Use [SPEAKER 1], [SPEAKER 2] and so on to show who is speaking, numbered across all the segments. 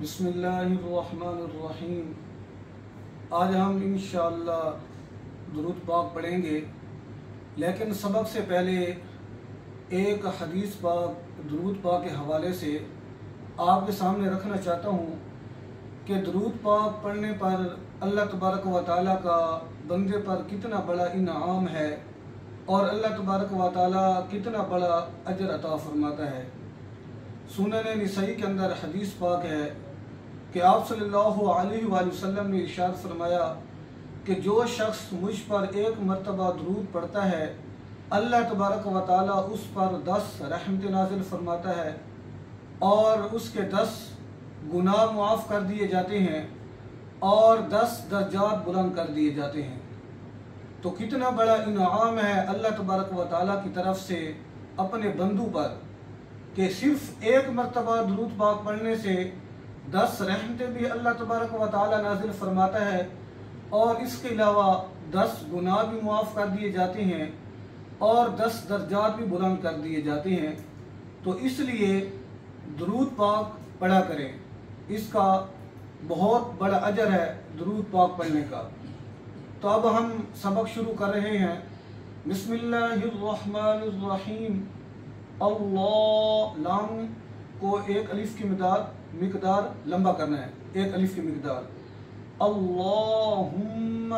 [SPEAKER 1] بسم اللہ الرحمن الرحیم۔ آج ہم انشاءاللہ درود پاک پڑھیں گے، لیکن سبق سے پہلے ایک حدیث پاک درود پاک کے حوالے سے آپ کے سامنے رکھنا چاہتا ہوں کہ درود پاک پڑھنے پر اللہ تبارک و تعالیٰ کا بندے پر کتنا بڑا انعام ہے اور اللہ تبارک و تعالیٰ کتنا بڑا اجر عطا فرماتا ہے۔ سنن نسائی کے اندر حدیث پاک ہے کہ آپ صلی اللہ علیہ وآلہ وسلم نے ارشاد فرمایا کہ جو شخص مجھ پر ایک مرتبہ درود پڑھتا ہے، اللہ تبارک و تعالیٰ اس پر 10 رحمت نازل فرماتا ہے اور اس کے 10 گناہ معاف کر دیے جاتے ہیں اور 10 درجات بلند کر دیے جاتے ہیں۔ تو کتنا بڑا انعام ہے اللہ تبارک و تعالیٰ کی طرف سے اپنے بندوں پر کہ صرف ایک مرتبہ درود پاک پڑھنے سے 10 رحمتیں بھی اللہ تبارک و تعالیٰ نازل فرماتا ہے اور اس کے علاوہ 10 گناہ بھی معاف کر دیے جاتے ہیں اور 10 درجات بھی بلند کر دیے جاتے ہیں۔ تو اس لیے درود پاک پڑھا کریں، اس کا بہت بڑا اجر ہے درود پاک پڑھنے کا۔ تو اب ہم سبق شروع کر رہے ہیں۔ بسم اللہ الرحمن الرحیم۔ اللہ، لام کو ایک الف کی مقدار لمبا کرنا ہے، ایک الف کی مقدار۔ اللہم،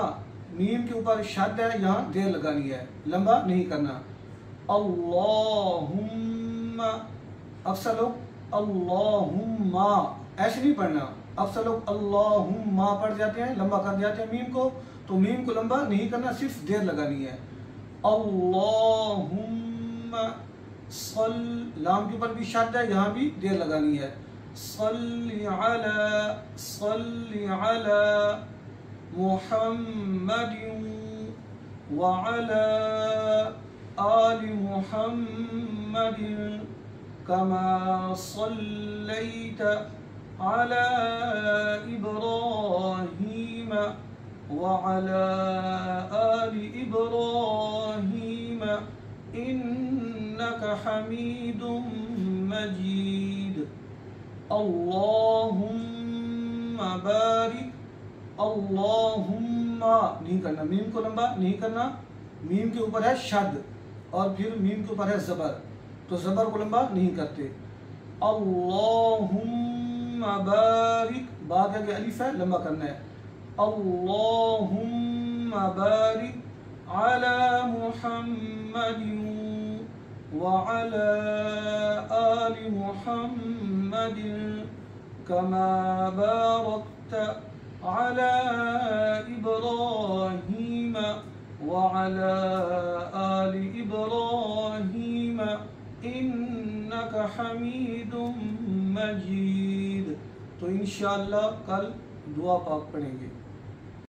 [SPEAKER 1] میم کے اوپر شد ہے، یہاں دیر لگانی ہے، لمبا نہیں کرنا۔ اللہم، اکثر لوگ اللہم ایسے نہیں پڑھنا، اکثر لوگ اللہم پڑھ جاتے ہیں، لمبا کر جاتے ہیں میم کو، تو میم کو لمبا نہیں کرنا، صرف دیر لگانی ہے۔ اللہم صل، لام کے اوپر بھی شد ہے، یہاں بھی دیر لگانی ہے۔ صلی علی محمد وعلی آل محمد کما صلیت علی ابراہیم وعلی آل ابراہیم انک حمید مجید۔ اللہم بارک، اللہم نہیں کرنا، میم کو لمبا نہیں کرنا، میم کے اوپر ہے شد اور پھر میم کے اوپر ہے زبر، تو زبر کو لمبا نہیں کرتے۔ اللہم بارک، با کے آگے الف ہے، لمبا کرنا ہے۔ اللہم بارک علی محمد وعلى آل محمد كما باركت على إبراهيم وعلى آل إبراهيم إنك حميد مجيد۔ تو انشاءاللہ کل دعا پاک پڑھیں گے۔